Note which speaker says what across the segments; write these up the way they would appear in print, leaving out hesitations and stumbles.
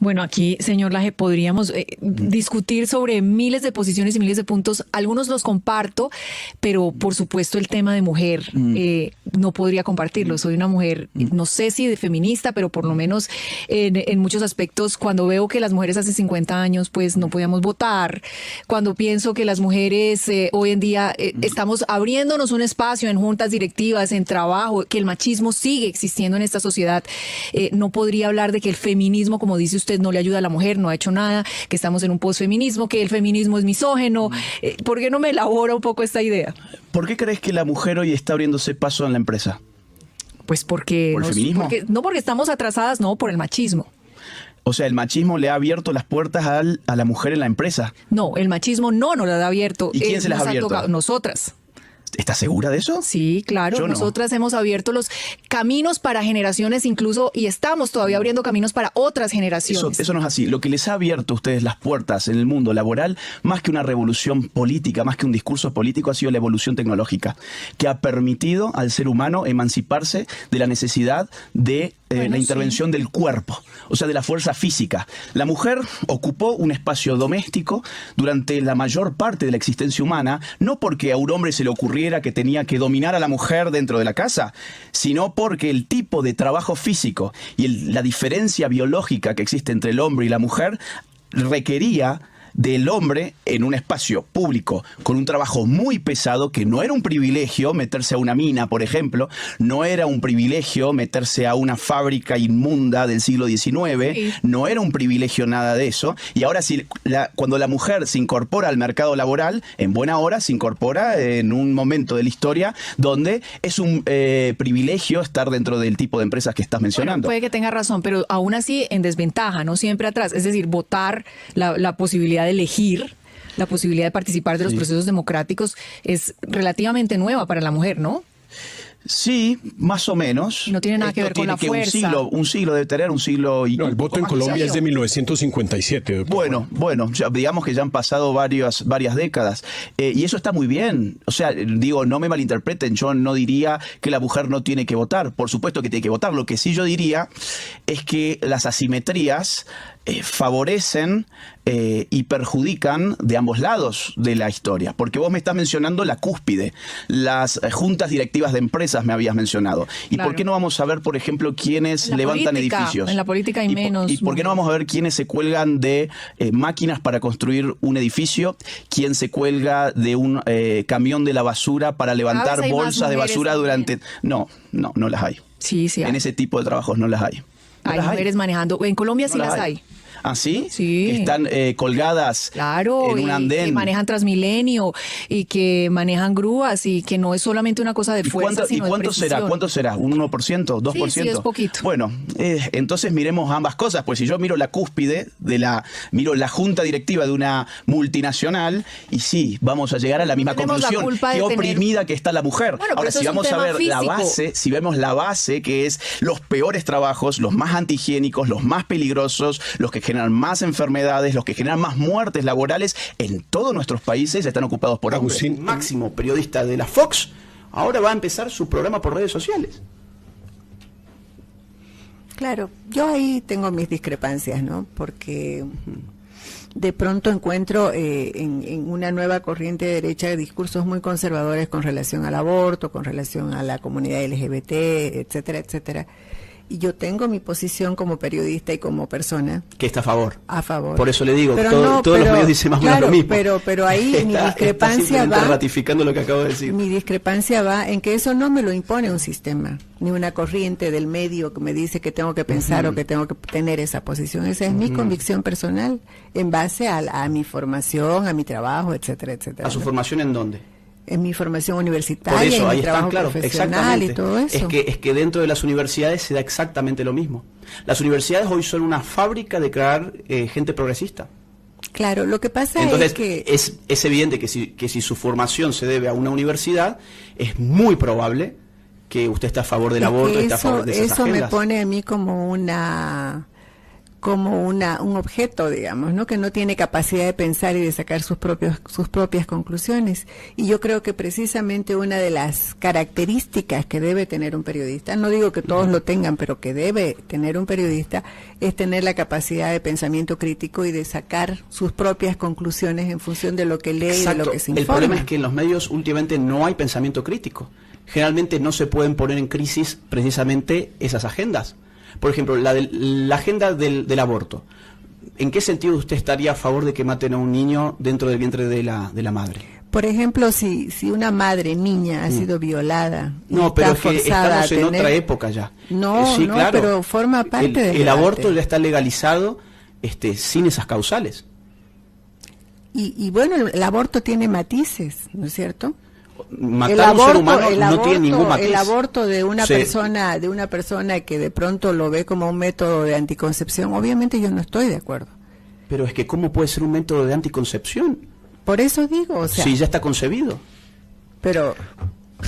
Speaker 1: Bueno, aquí, señor Laje, podríamos discutir sobre miles de posiciones y miles de puntos. Algunos los comparto, pero por supuesto el tema de mujer no podría compartirlo. Soy una mujer, no sé si de feminista, pero por lo menos en muchos aspectos, cuando veo que las mujeres hace 50 años pues no podíamos votar, cuando pienso que las mujeres hoy en día estamos abriéndonos un espacio en juntas directivas, en trabajo, que el machismo sigue existiendo en esta sociedad, no podría hablar de que el feminismo, como dice usted, no le ayuda a la mujer, no ha hecho nada, que estamos en un posfeminismo, que el feminismo es misógeno. ¿Por qué no me elabora un poco esta idea?
Speaker 2: ¿Por qué crees que la mujer hoy está abriéndose paso en la empresa?
Speaker 1: Pues porque...
Speaker 2: ¿Por el feminismo?
Speaker 1: No porque estamos atrasadas, no, por el machismo.
Speaker 2: O sea, el machismo le ha abierto las puertas a la mujer en la empresa.
Speaker 1: No, el machismo no nos las ha abierto.
Speaker 2: ¿Y quién se las ha abierto?
Speaker 1: Nosotras.
Speaker 2: ¿Estás segura de eso?
Speaker 1: Sí, claro.
Speaker 2: Yo no.
Speaker 1: Nosotras hemos abierto los caminos para generaciones incluso y estamos todavía abriendo caminos para otras generaciones.
Speaker 2: Eso no es así. Lo que les ha abierto a ustedes las puertas en el mundo laboral, más que una revolución política, más que un discurso político, ha sido la evolución tecnológica, que ha permitido al ser humano emanciparse de la necesidad de la intervención del cuerpo, o sea, de la fuerza física. La mujer ocupó un espacio doméstico durante la mayor parte de la existencia humana, no porque a un hombre se le ocurriera que tenía que dominar a la mujer dentro de la casa, sino porque el tipo de trabajo físico y la diferencia biológica que existe entre el hombre y la mujer requería del hombre en un espacio público con un trabajo muy pesado, que no era un privilegio meterse a una mina, por ejemplo, no era un privilegio meterse a una fábrica inmunda del siglo XIX, no era un privilegio nada de eso. Y ahora cuando la mujer se incorpora al mercado laboral, en buena hora se incorpora en un momento de la historia donde es un privilegio estar dentro del tipo de empresas que estás mencionando.
Speaker 1: Bueno, puede que tenga razón, pero aún así en desventaja, no siempre atrás. Es decir, votar, la posibilidad de elegir, la posibilidad de participar de los procesos democráticos es relativamente nueva para la mujer, ¿no?
Speaker 2: Sí, más o menos.
Speaker 1: No tiene nada que ver con la fuerza.
Speaker 2: Un siglo debe tener, un siglo y...
Speaker 3: No, el voto en Colombia es de 1957.
Speaker 2: Bueno, digamos que ya han pasado varias décadas. Y eso está muy bien. O sea, digo, no me malinterpreten, yo no diría que la mujer no tiene que votar. Por supuesto que tiene que votar. Lo que sí yo diría es que las asimetrías favorecen y perjudican de ambos lados de la historia. Porque vos me estás mencionando la cúspide, las juntas directivas de empresas me habías mencionado. ¿Y por qué no vamos a ver, por ejemplo, quiénes levantan edificios?
Speaker 1: En la política hay menos.
Speaker 2: ¿Y por qué no vamos a ver quiénes se cuelgan de máquinas para construir un edificio? ¿Quién se cuelga de un camión de la basura para levantar bolsas de basura durante...? No las hay.
Speaker 1: Sí,
Speaker 2: en ese tipo de trabajos no las hay.
Speaker 1: Hay mujeres manejando. En Colombia sí las hay.
Speaker 2: ¿Ah, sí?
Speaker 1: Sí.
Speaker 2: Que están colgadas en un andén.
Speaker 1: Que manejan Transmilenio y que manejan grúas y que no es solamente una cosa de fuerza, sino de precisión.
Speaker 2: ¿Cuánto será? ¿Un 1%? ¿2%?
Speaker 1: Sí, es poquito.
Speaker 2: Bueno, entonces miremos ambas cosas. Pues si yo miro la cúspide, miro la junta directiva de una multinacional, y sí, vamos a llegar a la misma conclusión. Qué oprimida que está la mujer.
Speaker 1: Bueno,
Speaker 2: ahora, si vamos a ver la base, si vemos la base, que es los peores trabajos, los más antihigiénicos, los más peligrosos, los que generan más enfermedades, los que generan más muertes laborales en todos nuestros países, están ocupados por hombres.
Speaker 4: Agustín, máximo periodista de la Fox, ahora va a empezar su programa por redes sociales.
Speaker 5: Claro, yo ahí tengo mis discrepancias, ¿no? Porque de pronto encuentro en una nueva corriente de derecha discursos muy conservadores con relación al aborto, con relación a la comunidad LGBT, etcétera, etcétera. Y yo tengo mi posición como periodista y como persona.
Speaker 4: Que está a favor.
Speaker 5: A favor.
Speaker 4: Por eso le digo, todos los medios dicen más o menos lo mismo.
Speaker 5: Pero ahí mi discrepancia
Speaker 4: va... ratificando lo que acabo de decir.
Speaker 5: Mi discrepancia va en que eso no me lo impone un sistema, ni una corriente del medio que me dice que tengo que pensar o que tengo que tener esa posición. Esa es mi convicción personal en base a mi formación, a mi trabajo, etcétera, etcétera.
Speaker 4: ¿A su formación en dónde?
Speaker 5: En mi formación universitaria,
Speaker 4: por eso,
Speaker 5: en
Speaker 4: ahí
Speaker 5: mi trabajo
Speaker 4: claro,
Speaker 5: profesional y todo eso.
Speaker 4: Es que dentro de las universidades se da exactamente lo mismo. Las universidades hoy son una fábrica de crear gente progresista.
Speaker 5: Claro, lo que pasa
Speaker 4: Entonces,
Speaker 5: es que...
Speaker 4: es evidente que si su formación se debe a una universidad, es muy probable que usted esté a favor del aborto, esté a favor de esas
Speaker 5: Eso
Speaker 4: agendas.
Speaker 5: me pone a mí como una como un objeto, digamos, ¿no? Que no tiene capacidad de pensar y de sacar sus propias conclusiones. Y yo creo que precisamente una de las características que debe tener un periodista, no digo que todos lo tengan, pero que debe tener un periodista, es tener la capacidad de pensamiento crítico y de sacar sus propias conclusiones en función de lo que lee y de lo que se informa.
Speaker 4: El problema es que en los medios últimamente no hay pensamiento crítico. Generalmente no se pueden poner en crisis precisamente esas agendas. Por ejemplo, la agenda del aborto. ¿En qué sentido usted estaría a favor de que maten a un niño dentro del vientre de la madre?
Speaker 5: Por ejemplo, si una madre niña ha sido violada,
Speaker 4: no, pero es que estamos en otra época ya.
Speaker 5: No,
Speaker 4: sí,
Speaker 5: no,
Speaker 4: claro.
Speaker 5: Pero forma parte del
Speaker 4: el aborto ya está legalizado sin esas causales.
Speaker 5: Y bueno, el aborto tiene matices, ¿no es cierto?
Speaker 4: Matar a un ser humano no tiene ningún matiz.
Speaker 5: El aborto de una persona que de pronto lo ve como un método de anticoncepción, obviamente yo no estoy de acuerdo.
Speaker 4: Pero es que ¿cómo puede ser un método de anticoncepción?
Speaker 5: Por eso digo, o sea,
Speaker 4: sí, ya está concebido.
Speaker 5: Pero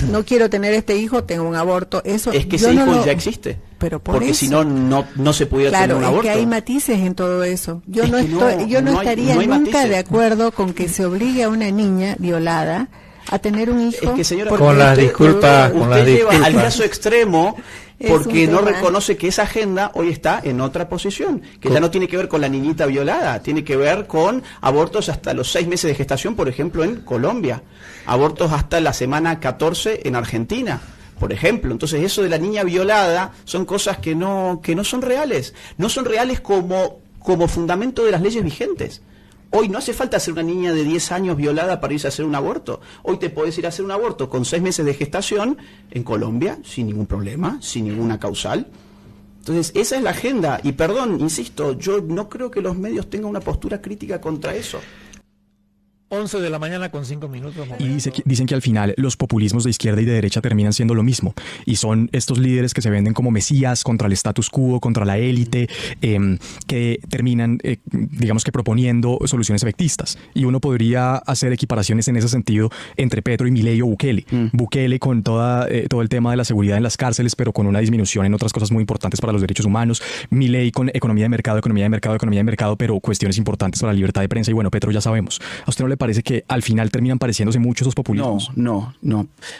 Speaker 5: no quiero tener este hijo, tengo un aborto. Eso
Speaker 4: es que ese hijo ya existe.
Speaker 5: Pero
Speaker 4: porque si no se pudiera tener un aborto.
Speaker 5: Claro, es que hay matices en todo eso. Yo no estaría nunca de acuerdo con que se obligue a una niña violada a tener un hijo.
Speaker 4: Es que, señora,
Speaker 6: con las disculpas,
Speaker 4: usted lleva al caso extremo porque no reconoce que esa agenda hoy está en otra posición, que ya no tiene que ver con la niñita violada, tiene que ver con abortos hasta los 6 meses de gestación, por ejemplo, en Colombia, abortos hasta la semana 14 en Argentina, por ejemplo. Entonces, eso de la niña violada son cosas que no son reales, no son reales como fundamento de las leyes vigentes. Hoy no hace falta ser una niña de 10 años violada para irse a hacer un aborto. Hoy te podés ir a hacer un aborto con 6 meses de gestación en Colombia, sin ningún problema, sin ninguna causal. Entonces, esa es la agenda. Y perdón, insisto, yo no creo que los medios tengan una postura crítica contra eso.
Speaker 6: 11 de la mañana con 5 minutos.
Speaker 7: Y dicen que al final los populismos de izquierda y de derecha terminan siendo lo mismo. Y son estos líderes que se venden como mesías contra el status quo, contra la élite, que terminan, digamos que proponiendo soluciones efectistas. Y uno podría hacer equiparaciones en ese sentido entre Petro y Milei o Bukele. Bukele con todo el tema de la seguridad en las cárceles, pero con una disminución en otras cosas muy importantes para los derechos humanos. Milei con economía de mercado, pero cuestiones importantes para la libertad de prensa. Y bueno, Petro ya sabemos. ¿A usted no le parece que al final terminan pareciéndose mucho esos populismos?
Speaker 2: No.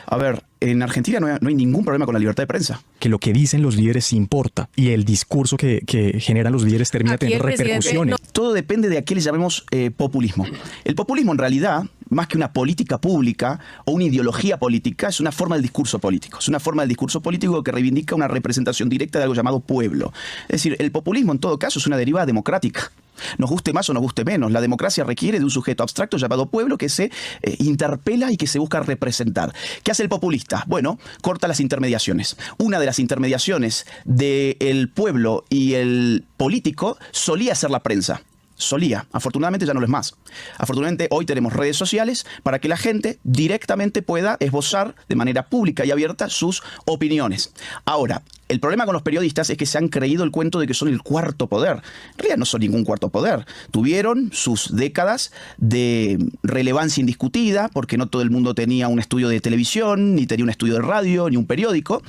Speaker 2: A ver, en Argentina no hay ningún problema con la libertad de prensa.
Speaker 7: Que lo que dicen los líderes sí importa y el discurso que generan los líderes termina teniendo repercusiones.
Speaker 2: Todo depende de a qué le llamemos populismo. El populismo en realidad, más que una política pública o una ideología política, es una forma del discurso político. Es una forma del discurso político que reivindica una representación directa de algo llamado pueblo. Es decir, el populismo en todo caso es una derivada democrática. Nos guste más o nos guste menos, la democracia requiere de un sujeto abstracto llamado pueblo que se interpela y que se busca representar. ¿Qué hace el populista? Bueno, corta las intermediaciones. Una de las intermediaciones del pueblo y el político solía ser la prensa. Solía. Afortunadamente ya no lo es más. Afortunadamente hoy tenemos redes sociales para que la gente directamente pueda esbozar de manera pública y abierta sus opiniones. Ahora, el problema con los periodistas es que se han creído el cuento de que son el cuarto poder. En realidad no son ningún cuarto poder. Tuvieron sus décadas de relevancia indiscutida, porque no todo el mundo tenía un estudio de televisión, ni tenía un estudio de radio, ni un periódico.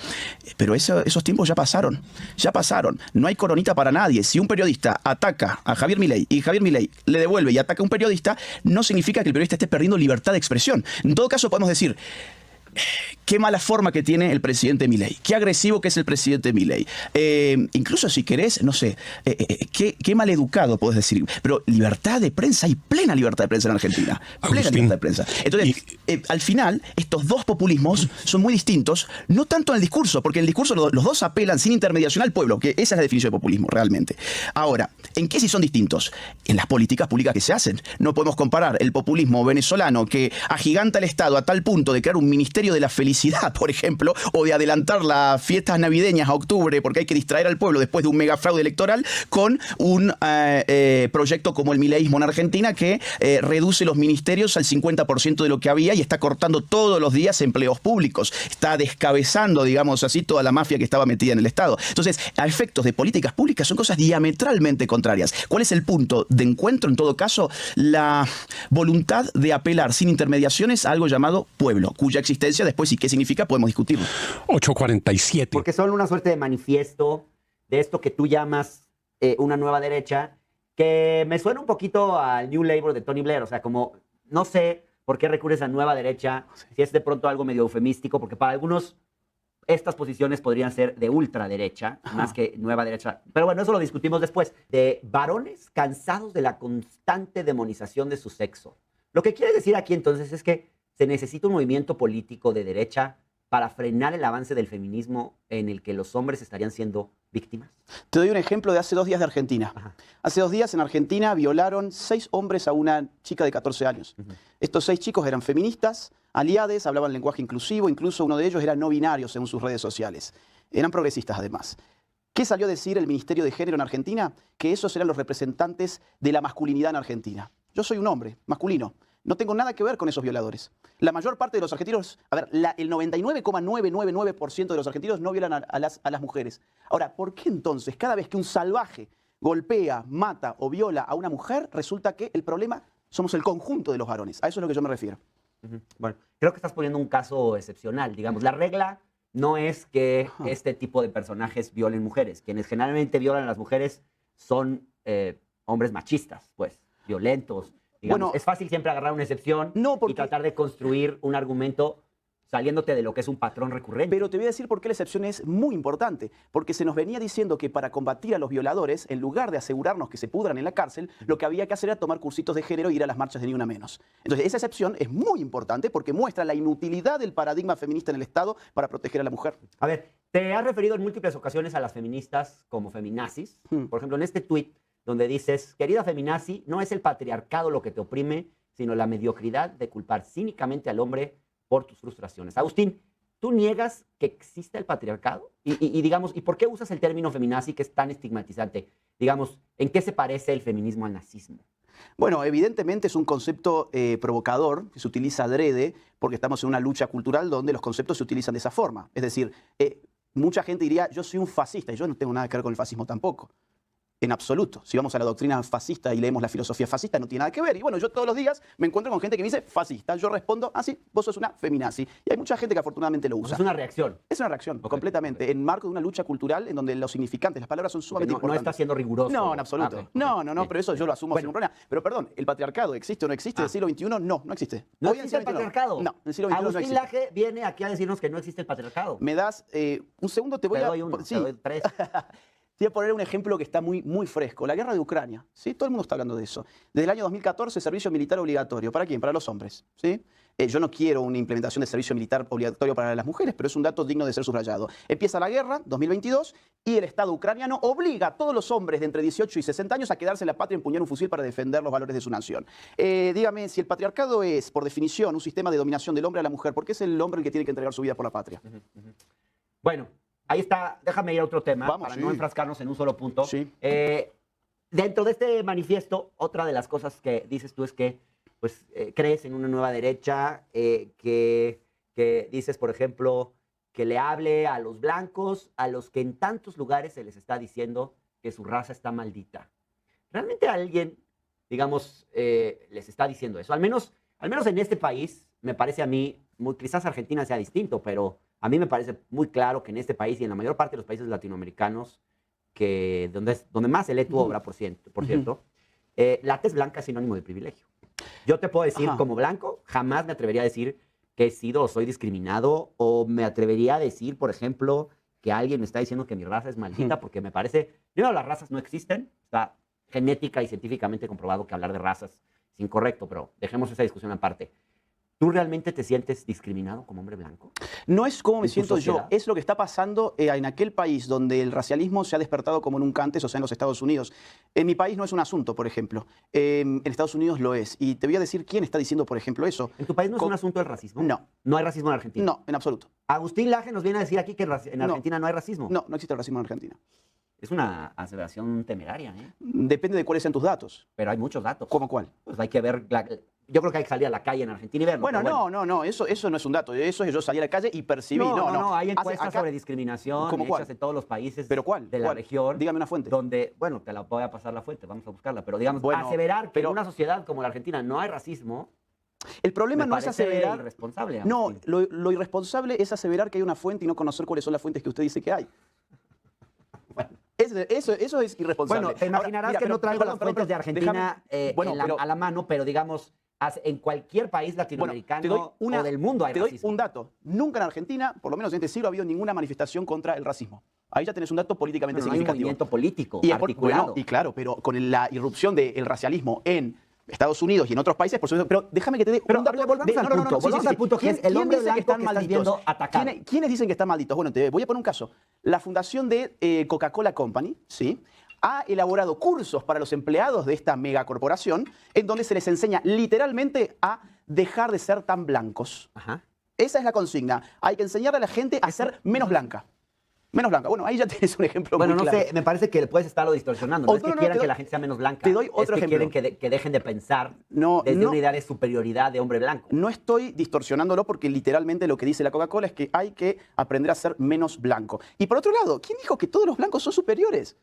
Speaker 2: Pero esos tiempos ya pasaron. Ya pasaron. No hay coronita para nadie. Si un periodista ataca a Javier Milei y Javier Milei le devuelve y ataca a un periodista, no significa que el periodista esté perdiendo libertad de expresión. En todo caso podemos decir: qué mala forma que tiene el presidente Milei, qué agresivo que es el presidente Milei. Incluso si querés, no sé, qué mal educado podés decir. Pero libertad de prensa, hay plena libertad de prensa en Argentina. Plena libertad de prensa. Entonces, al final, estos dos populismos son muy distintos, no tanto en el discurso, porque en el discurso los dos apelan sin intermediación al pueblo, que esa es la definición de populismo, realmente. Ahora, ¿en qué sí son distintos? En las políticas públicas que se hacen. No podemos comparar el populismo venezolano que agiganta el Estado a tal punto de crear un ministerio de la felicidad, por ejemplo, o de adelantar las fiestas navideñas a octubre porque hay que distraer al pueblo después de un mega fraude electoral, con un proyecto como el mileísmo en Argentina que reduce los ministerios al 50% de lo que había y está cortando todos los días empleos públicos. Está descabezando, digamos así, toda la mafia que estaba metida en el Estado. Entonces, a efectos de políticas públicas son cosas diametralmente contrarias. ¿Cuál es el punto de encuentro? En todo caso, la voluntad de apelar sin intermediaciones a algo llamado pueblo, cuya existencia después y qué significa podemos discutirlo.
Speaker 3: 8:47.
Speaker 8: Porque son una suerte de manifiesto de esto que tú llamas una nueva derecha que me suena un poquito al New Labour de Tony Blair. O sea, como no sé por qué recurres a nueva derecha, si es de pronto algo medio eufemístico, porque para algunos estas posiciones podrían ser de ultraderecha, más que nueva derecha. Pero bueno, eso lo discutimos después. De varones cansados de la constante demonización de su sexo. Lo que quiere decir aquí entonces es que se necesita un movimiento político de derecha para frenar el avance del feminismo en el que los hombres estarían siendo víctimas.
Speaker 2: Te doy un ejemplo de hace 2 días de Argentina.
Speaker 8: Ajá.
Speaker 2: Hace 2 días en Argentina violaron 6 hombres a una chica de 14 años. Estos 6 chicos eran feministas, aliades, hablaban lenguaje inclusivo, incluso uno de ellos era no binario según sus redes sociales. Eran progresistas además. ¿Qué salió a decir el Ministerio de Género en Argentina? Que esos eran los representantes de la masculinidad en Argentina. Yo soy un hombre masculino. No tengo nada que ver con esos violadores. La mayor parte de los argentinos, el 99,999% de los argentinos no violan a las mujeres. Ahora, ¿por qué entonces cada vez que un salvaje golpea, mata o viola a una mujer, resulta que el problema somos el conjunto de los varones? A eso es lo que yo me refiero.
Speaker 8: Bueno, creo que estás poniendo un caso excepcional. Digamos, la regla no es que este tipo de personajes violen mujeres. Quienes generalmente violan a las mujeres son hombres machistas, pues, violentos. Digamos,
Speaker 2: Bueno,
Speaker 8: es fácil siempre agarrar una excepción y tratar de construir un argumento saliéndote de lo que es un patrón recurrente.
Speaker 2: Pero te voy a decir por qué la excepción es muy importante. Porque se nos venía diciendo que para combatir a los violadores, en lugar de asegurarnos que se pudran en la cárcel, lo que había que hacer era tomar cursitos de género e ir a las marchas de Ni Una Menos. Entonces, esa excepción es muy importante porque muestra la inutilidad del paradigma feminista en el Estado para proteger a la mujer.
Speaker 8: A ver, te has referido en múltiples ocasiones a las feministas como feminazis. Por ejemplo, en este tuit donde dices, querida feminazi, no es el patriarcado lo que te oprime, sino la mediocridad de culpar cínicamente al hombre por tus frustraciones. Agustín, ¿tú niegas que existe el patriarcado? Digamos, ¿y por qué usas el término feminazi que es tan estigmatizante? Digamos, ¿en qué se parece el feminismo al nazismo?
Speaker 2: Bueno, evidentemente es un concepto provocador que se utiliza adrede porque estamos en una lucha cultural donde los conceptos se utilizan de esa forma. Es decir, mucha gente diría, yo soy un fascista y yo no tengo nada que ver con el fascismo tampoco. En absoluto. Si vamos a la doctrina fascista y leemos la filosofía fascista, no tiene nada que ver. Y bueno, yo todos los días me encuentro con gente que me dice fascista. Yo respondo, ah, sí, vos sos una feminazi. Y hay mucha gente que afortunadamente lo usa.
Speaker 8: Es una reacción.
Speaker 2: Es una reacción, completamente. En marco de una lucha cultural en donde los significantes, las palabras son sumamente importantes.
Speaker 8: No está siendo riguroso.
Speaker 2: No, en absoluto. No, pero eso yo lo asumo sin un problema. Pero perdón, ¿el patriarcado existe o no existe en el siglo XXI? No, no existe.
Speaker 8: ¿No existe el patriarcado?
Speaker 2: No, en el siglo XXI no
Speaker 8: Agustín
Speaker 2: existe.
Speaker 8: Laje viene aquí a decirnos que no existe el patriarcado.
Speaker 2: Me das un segundo, te voy
Speaker 8: Te
Speaker 2: a...
Speaker 8: doy uno,
Speaker 2: sí.
Speaker 8: te doy 3.
Speaker 2: Te voy a poner un ejemplo que está muy fresco. La guerra de Ucrania. ¿Sí? Todo el mundo está hablando de eso. Desde el año 2014, servicio militar obligatorio. ¿Para quién? Para los hombres. ¿Sí? Yo no quiero una implementación de servicio militar obligatorio para las mujeres, pero es un dato digno de ser subrayado. Empieza la guerra, 2022, y el Estado ucraniano obliga a todos los hombres de entre 18 y 60 años a quedarse en la patria y empuñar un fusil para defender los valores de su nación. Dígame, si el patriarcado es, por definición, un sistema de dominación del hombre a la mujer, ¿por qué es el hombre el que tiene que entregar su vida por la patria?
Speaker 8: Bueno, ahí está. Déjame ir a otro tema
Speaker 2: Vamos,
Speaker 8: para
Speaker 2: sí.
Speaker 8: no enfrascarnos en un solo punto.
Speaker 2: Sí.
Speaker 8: Dentro de este manifiesto, otra de las cosas que dices tú es que pues, crees en una nueva derecha, que dices, por ejemplo, que le hable a los blancos, a los que en tantos lugares se les está diciendo que su raza está maldita. ¿Realmente alguien, digamos, les está diciendo eso? Al menos en este país, me parece a mí, quizás Argentina sea distinto, pero a mí me parece muy claro que en este país y en la mayor parte de los países latinoamericanos, que donde más se lee tu obra, por cierto, la tez blanca es sinónimo de privilegio. Yo te puedo decir, como blanco, jamás me atrevería a decir que he sido o soy discriminado, o me atrevería a decir, por ejemplo, que alguien me está diciendo que mi raza es maldita, porque me parece, primero, las razas no existen, está genética y científicamente comprobado que hablar de razas es incorrecto, pero dejemos esa discusión aparte. ¿Tú realmente te sientes discriminado como hombre blanco?
Speaker 2: No es como me
Speaker 8: ¿En tu
Speaker 2: siento yo,
Speaker 8: sociedad?
Speaker 2: es lo que está pasando en aquel país donde el racialismo se ha despertado como nunca antes, o sea, en los Estados Unidos. En mi país no es un asunto, por ejemplo. En Estados Unidos lo es. Y te voy a decir quién está diciendo, por ejemplo, eso.
Speaker 8: ¿En tu país no es un asunto el racismo?
Speaker 2: No.
Speaker 8: ¿No hay racismo en Argentina?
Speaker 2: No, en absoluto.
Speaker 8: Agustín Laje nos viene a decir aquí que en Argentina no hay racismo.
Speaker 2: No, no existe el racismo en Argentina.
Speaker 8: Es una aseveración temeraria, ¿eh?
Speaker 2: Depende de cuáles sean tus datos.
Speaker 8: Pero hay muchos datos.
Speaker 2: ¿Cómo cuál?
Speaker 8: Pues hay que ver, yo creo que hay que salir a la calle en Argentina y verlo.
Speaker 2: Bueno,
Speaker 8: pero
Speaker 2: no, eso no es un dato. Eso es yo salí a la calle y percibí.
Speaker 8: No, hay encuestas
Speaker 2: acá-
Speaker 8: sobre discriminación
Speaker 2: ¿Cómo cuál?
Speaker 8: hechas en todos los países
Speaker 2: ¿Pero cuál?
Speaker 8: de la
Speaker 2: ¿Cuál?
Speaker 8: región.
Speaker 2: Dígame una fuente.
Speaker 8: Donde, bueno, te la voy a pasar la fuente, vamos a buscarla. Pero digamos,
Speaker 2: Bueno,
Speaker 8: aseverar que
Speaker 2: pero-
Speaker 8: en una sociedad como la Argentina no hay racismo,
Speaker 2: El problema
Speaker 8: me
Speaker 2: no es
Speaker 8: parece
Speaker 2: aseverar.
Speaker 8: irresponsable.
Speaker 2: No,
Speaker 8: Agustín.
Speaker 2: lo irresponsable es aseverar que hay una fuente y no conocer cuáles son las fuentes que usted dice que hay. Eso es irresponsable.
Speaker 8: Bueno, te imaginarás
Speaker 2: Ahora, mira,
Speaker 8: que no traigo las fuentes de Argentina a la mano, pero digamos, en cualquier país latinoamericano o del mundo hay
Speaker 2: Te doy
Speaker 8: racismo.
Speaker 2: un dato. Nunca en Argentina, por lo menos en este siglo, ha habido ninguna manifestación contra el racismo. Ahí ya tenés un dato políticamente
Speaker 8: Bueno, no hay un
Speaker 2: significativo.
Speaker 8: movimiento político
Speaker 2: Y,
Speaker 8: articulado.
Speaker 2: y claro, pero con la irrupción del racialismo en Estados Unidos y en otros países, por supuesto, pero déjame que te dé un dato.
Speaker 8: volvamos al punto, que es el hombre
Speaker 2: dice
Speaker 8: blanco que estás viendo atacado?
Speaker 2: ¿Quiénes dicen que están malditos? Bueno, te voy a poner un caso. La fundación de Coca-Cola Company, ¿sí?, ha elaborado cursos para los empleados de esta megacorporación en donde se les enseña literalmente a dejar de ser tan blancos.
Speaker 8: Ajá.
Speaker 2: Esa es la consigna. Hay que enseñarle a la gente a ser menos blanca. Menos blanca. Bueno, ahí ya tienes un ejemplo
Speaker 8: Bueno,
Speaker 2: muy
Speaker 8: no
Speaker 2: claro.
Speaker 8: sé, me parece que puedes estarlo distorsionando. No es que quieran que la gente sea menos blanca.
Speaker 2: Te doy otro
Speaker 8: es que
Speaker 2: ejemplo.
Speaker 8: quieren que dejen de pensar desde una idea de superioridad de hombre blanco.
Speaker 2: No estoy distorsionándolo porque literalmente lo que dice la Coca-Cola es que hay que aprender a ser menos blanco. Y por otro lado, ¿quién dijo que todos los blancos son superiores?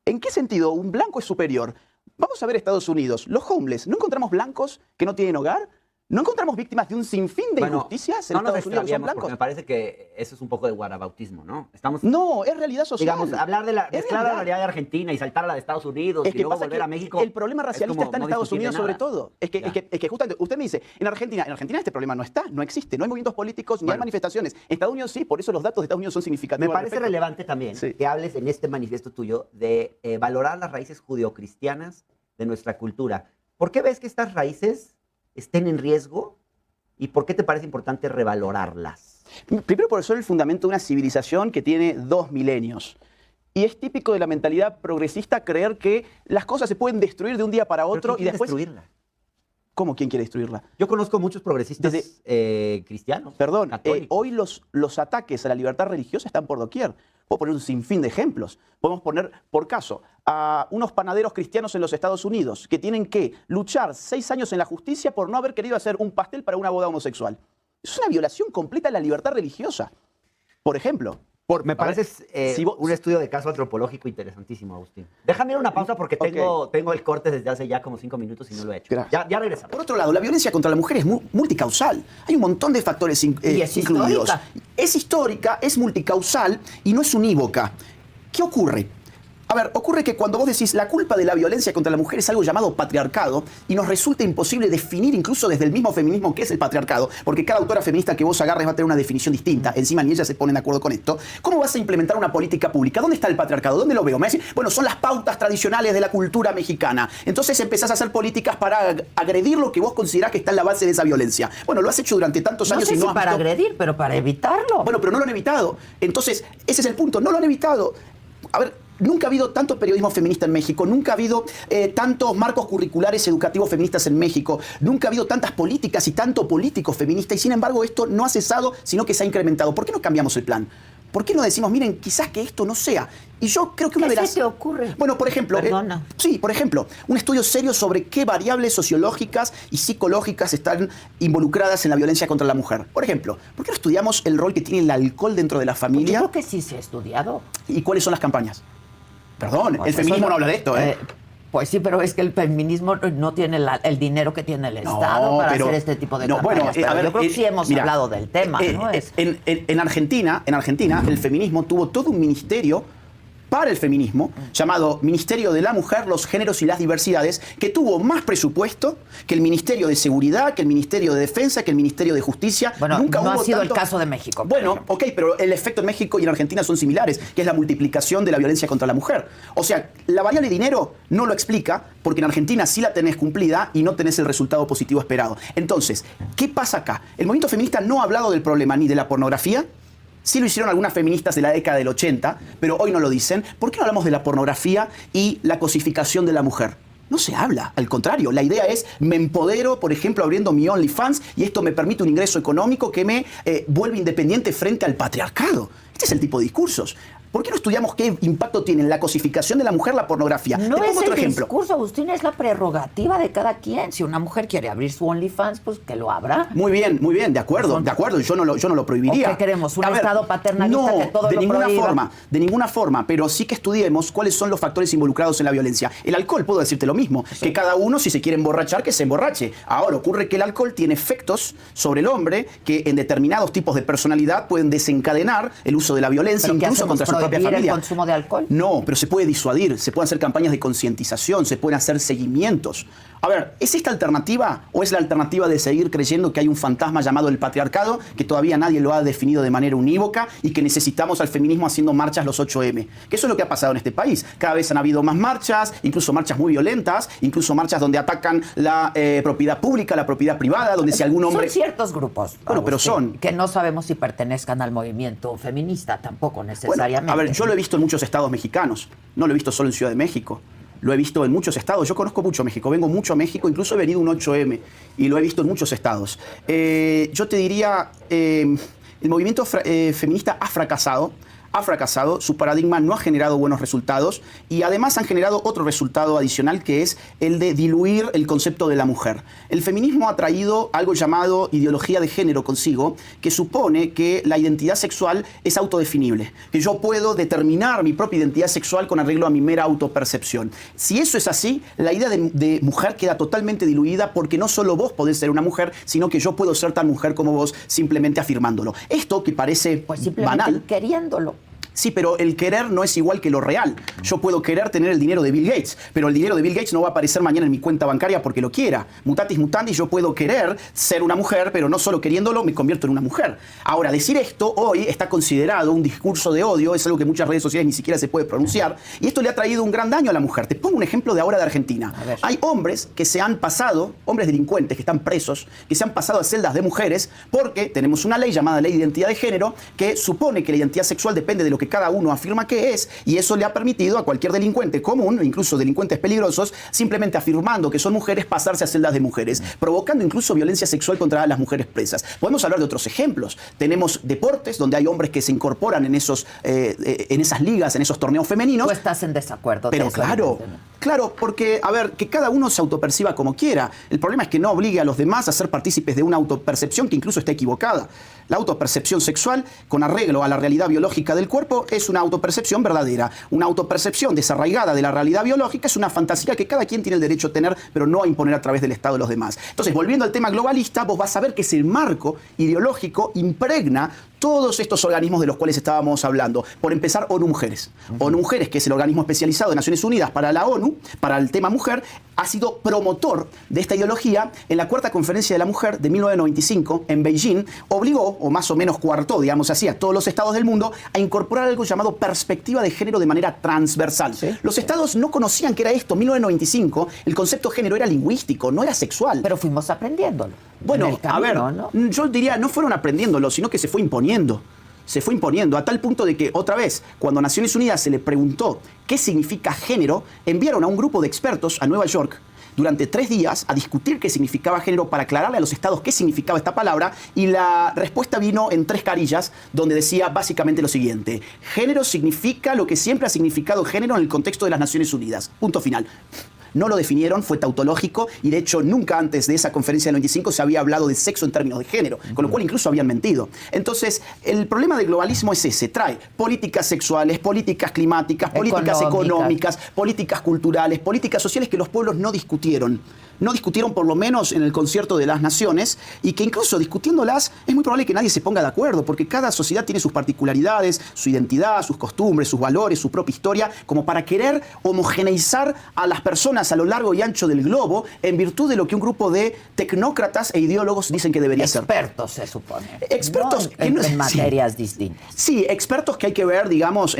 Speaker 2: ¿En qué sentido un blanco es superior? Vamos a ver Estados Unidos. Los homeless, ¿no encontramos blancos que no tienen hogar? ¿No encontramos víctimas de un sinfín de injusticias en Estados Unidos que son blancos?
Speaker 8: Porque me parece que eso es un poco de guarabautismo, ¿no?
Speaker 2: No, es realidad social.
Speaker 8: Digamos, hablar de mezclar la realidad de Argentina y saltar a la de Estados Unidos y luego volver a México.
Speaker 2: El problema racialista está en Estados Unidos sobre todo. Es que justamente, usted me dice, en Argentina este problema no está, no existe, no hay movimientos políticos ni hay manifestaciones. En Estados Unidos sí, por eso los datos de Estados Unidos son significativos.
Speaker 8: Me parece relevante también que hables en este manifiesto tuyo de valorar las raíces judeocristianas de nuestra cultura. ¿Por qué ves que estas raíces estén en riesgo? ¿Y por qué te parece importante revalorarlas?
Speaker 2: Primero porque son el fundamento de una civilización que tiene 2 milenios. Y es típico de la mentalidad progresista creer que las cosas se pueden destruir de un día para otro y después...
Speaker 8: destruirla?
Speaker 2: ¿Cómo quién quiere destruirla?
Speaker 8: Yo conozco muchos progresistas cristianos.
Speaker 2: Perdón, hoy los ataques a la libertad religiosa están por doquier. Puedo poner un sinfín de ejemplos. Podemos poner, por caso, a unos panaderos cristianos en los Estados Unidos que tienen que luchar 6 años en la justicia por no haber querido hacer un pastel para una boda homosexual. Es una violación completa de la libertad religiosa. Por ejemplo.
Speaker 8: Me parece un estudio de caso antropológico interesantísimo, Agustín. Déjame ir a una pausa porque tengo el corte desde hace ya como 5 minutos y no lo he hecho. Ya regresamos.
Speaker 2: Por otro lado, la violencia contra la mujer es multicausal. Hay un montón de factores incluidos. Es histórica, es multicausal y no es unívoca. ¿Qué ocurre? A ver, ocurre que cuando vos decís la culpa de la violencia contra la mujer es algo llamado patriarcado y nos resulta imposible definir incluso desde el mismo feminismo qué es el patriarcado, porque cada autora feminista que vos agarres va a tener una definición distinta, encima ni ellas se ponen de acuerdo con esto. ¿Cómo vas a implementar una política pública? ¿Dónde está el patriarcado? ¿Dónde lo veo? Me decís, bueno, son las pautas tradicionales de la cultura mexicana. Entonces empezás a hacer políticas para agredir lo que vos considerás que está en la base de esa violencia. Bueno, lo has hecho durante tantos años y no has
Speaker 9: para
Speaker 2: visto...
Speaker 9: agredir, pero para evitarlo.
Speaker 2: Bueno, pero no lo han evitado. Entonces, ese es el punto, no lo han evitado. A ver... Nunca ha habido tanto periodismo feminista en México, nunca ha habido tantos marcos curriculares educativos feministas en México, nunca ha habido tantas políticas y tanto político feminista y sin embargo esto no ha cesado, sino que se ha incrementado. ¿Por qué no cambiamos el plan? ¿Por qué no decimos, miren, quizás que esto no sea? Y yo creo que una de las...
Speaker 9: ¿Qué se te ocurre?
Speaker 2: Bueno, por ejemplo...
Speaker 9: Perdona.
Speaker 2: Sí, por ejemplo, un estudio serio sobre qué variables sociológicas y psicológicas están involucradas en la violencia contra la mujer. Por ejemplo, ¿por qué no estudiamos el rol que tiene el alcohol dentro de la familia?
Speaker 9: Yo creo que sí se ha estudiado.
Speaker 2: ¿Y cuáles son las campañas? Perdón,
Speaker 9: Pues
Speaker 2: el feminismo
Speaker 9: eso
Speaker 2: no habla de esto, ¿eh?
Speaker 9: Pues sí, pero es que el feminismo no tiene el dinero que tiene el Estado para hacer este tipo de campañas. Pero yo creo que sí hemos hablado del tema, ¿no?
Speaker 2: En Argentina, el feminismo tuvo todo un ministerio para el feminismo, llamado Ministerio de la Mujer, los Géneros y las Diversidades, que tuvo más presupuesto que el Ministerio de Seguridad, que el Ministerio de Defensa, que el Ministerio de Justicia.
Speaker 9: Bueno,
Speaker 2: nunca
Speaker 9: no
Speaker 2: hubo
Speaker 9: ha sido
Speaker 2: tanto...
Speaker 9: el caso de México.
Speaker 2: Bueno, ok, pero el efecto en México y en Argentina son similares, que es la multiplicación de la violencia contra la mujer. O sea, la variable dinero no lo explica, porque en Argentina sí la tenés cumplida y no tenés el resultado positivo esperado. Entonces, ¿qué pasa acá? El movimiento feminista no ha hablado del problema ni de la pornografía. Sí lo hicieron algunas feministas de la década del 80, pero hoy no lo dicen. ¿Por qué no hablamos de la pornografía y la cosificación de la mujer? No se habla, al contrario. La idea es, me empodero, por ejemplo, abriendo mi OnlyFans y esto me permite un ingreso económico que me vuelve independiente frente al patriarcado. Este es el tipo de discursos. ¿Por qué no estudiamos qué impacto tiene en la cosificación de la mujer la pornografía?
Speaker 9: No es el discurso, Agustín, es la prerrogativa de cada quien. Si una mujer quiere abrir su OnlyFans, pues que lo abra.
Speaker 2: Muy bien, de acuerdo. Yo no lo prohibiría.
Speaker 9: ¿O qué queremos? ¿Un Estado paternalista que todo lo prohíba?
Speaker 2: De ninguna forma, pero sí que estudiemos cuáles son los factores involucrados en la violencia. El alcohol, puedo decirte lo mismo, que cada uno, si se quiere emborrachar, que se emborrache. Ahora, ocurre que el alcohol tiene efectos sobre el hombre que en determinados tipos de personalidad pueden desencadenar el uso de la violencia, incluso contra su
Speaker 9: propia
Speaker 8: familia.
Speaker 9: ¿El consumo de alcohol?
Speaker 8: No, pero se puede disuadir, se pueden hacer campañas de concientización, se pueden hacer seguimientos. A ver, ¿es esta alternativa o es la alternativa de seguir creyendo que hay un fantasma llamado el patriarcado, que todavía nadie lo ha definido de manera unívoca y que necesitamos al feminismo haciendo marchas los 8M? Que eso es lo que ha pasado en este país. Cada vez han habido más marchas, incluso marchas muy violentas, incluso marchas donde atacan la propiedad pública, la propiedad privada, donde si algún hombre...
Speaker 9: Son ciertos grupos.
Speaker 8: Bueno, pero son...
Speaker 9: Que no sabemos si pertenezcan al movimiento feminista, tampoco necesariamente.
Speaker 8: Bueno, a ver, yo lo he visto en muchos estados mexicanos, no lo he visto solo en Ciudad de México. Lo he visto en muchos estados. Yo conozco mucho México, vengo mucho a México, incluso he venido un 8M y lo he visto en muchos estados. Yo te diría, el movimiento feminista ha fracasado, su paradigma no ha generado buenos resultados y además han generado otro resultado adicional que es el de diluir el concepto de la mujer. El feminismo ha traído algo llamado ideología de género consigo, que supone que la identidad sexual es autodefinible, que yo puedo determinar mi propia identidad sexual con arreglo a mi mera autopercepción. Si eso es así, la idea de mujer queda totalmente diluida porque no solo vos podés ser una mujer, sino que yo puedo ser tan mujer como vos simplemente afirmándolo. Esto que parece banal...
Speaker 9: queriéndolo.
Speaker 8: Sí, pero el querer no es igual que lo real. Yo puedo querer tener el dinero de Bill Gates, pero el dinero de Bill Gates no va a aparecer mañana en mi cuenta bancaria porque lo quiera. Mutatis mutandis, yo puedo querer ser una mujer, pero no solo queriéndolo me convierto en una mujer. Ahora, decir esto hoy está considerado un discurso de odio, es algo que en muchas redes sociales ni siquiera se puede pronunciar, y esto le ha traído un gran daño a la mujer. Te pongo un ejemplo de ahora de Argentina. Hay hombres que se han pasado, hombres delincuentes que están presos, que se han pasado a celdas de mujeres porque tenemos una ley llamada Ley de Identidad de Género que supone que la identidad sexual depende de lo que cada uno afirma que es, y eso le ha permitido a cualquier delincuente común, incluso delincuentes peligrosos, simplemente afirmando que son mujeres, pasarse a celdas de mujeres, provocando incluso violencia sexual contra las mujeres presas. Podemos hablar de otros ejemplos. Tenemos deportes donde hay hombres que se incorporan en esas ligas, en esos torneos femeninos.
Speaker 9: Tú estás en desacuerdo.
Speaker 8: Pero claro, porque, a ver, que cada uno se autoperciba como quiera. El problema es que no obligue a los demás a ser partícipes de una autopercepción que incluso está equivocada. La autopercepción sexual, con arreglo a la realidad biológica del cuerpo, es una autopercepción verdadera. Una autopercepción desarraigada de la realidad biológica es una fantasía que cada quien tiene el derecho a tener, pero no a imponer a través del Estado de los demás. Entonces, volviendo al tema globalista, vos vas a ver que ese marco ideológico impregna todos estos organismos de los cuales estábamos hablando. Por empezar, ONU Mujeres. ONU Mujeres, que es el organismo especializado de Naciones Unidas para la ONU, para el tema mujer, ha sido promotor de esta ideología. En la Cuarta Conferencia de la Mujer de 1995, en Beijing, obligó, o más o menos coartó, digamos así, a todos los estados del mundo a incorporar algo llamado perspectiva de género de manera transversal. ¿Sí? Los estados no conocían qué era esto. En 1995, el concepto de género era lingüístico, no era sexual.
Speaker 9: Pero fuimos aprendiéndolo.
Speaker 8: Bueno, camino, a ver, ¿no? Yo diría, no fueron aprendiéndolo, sino que se fue imponiendo. Se fue imponiendo a tal punto de que, otra vez, cuando Naciones Unidas se le preguntó qué significa género, enviaron a un grupo de expertos a Nueva York durante 3 días a discutir qué significaba género para aclararle a los estados qué significaba esta palabra, y la respuesta vino en 3 carillas donde decía básicamente lo siguiente: género significa lo que siempre ha significado género en el contexto de las Naciones Unidas. Punto final. No lo definieron, fue tautológico, y de hecho nunca antes de esa conferencia del 95 se había hablado de sexo en términos de género, con lo cual incluso habían mentido. Entonces, el problema del globalismo es ese: trae políticas sexuales, políticas climáticas, políticas económicas, políticas culturales, políticas sociales que los pueblos no discutieron. No discutieron, por lo menos en el Concierto de las Naciones, y que incluso discutiéndolas es muy probable que nadie se ponga de acuerdo, porque cada sociedad tiene sus particularidades, su identidad, sus costumbres, sus valores, su propia historia, como para querer homogeneizar a las personas a lo largo y ancho del globo en virtud de lo que un grupo de tecnócratas e ideólogos dicen que debería ser.
Speaker 9: Expertos, se supone.
Speaker 8: Expertos
Speaker 9: en materias distintas.
Speaker 8: Sí, expertos que hay que ver, digamos,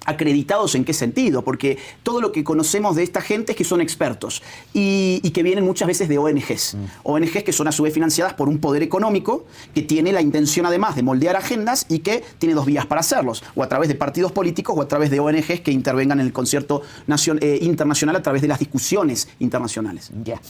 Speaker 8: acreditados en qué sentido, porque todo lo que conocemos de esta gente es que son expertos y que vienen muchas veces de ONGs. ONGs que son a su vez financiadas por un poder económico que tiene la intención además de moldear agendas y que tiene 2 vías para hacerlos: o a través de partidos políticos o a través de ONGs que intervengan en el concierto internacional a través de las discusiones internacionales.
Speaker 9: Ya.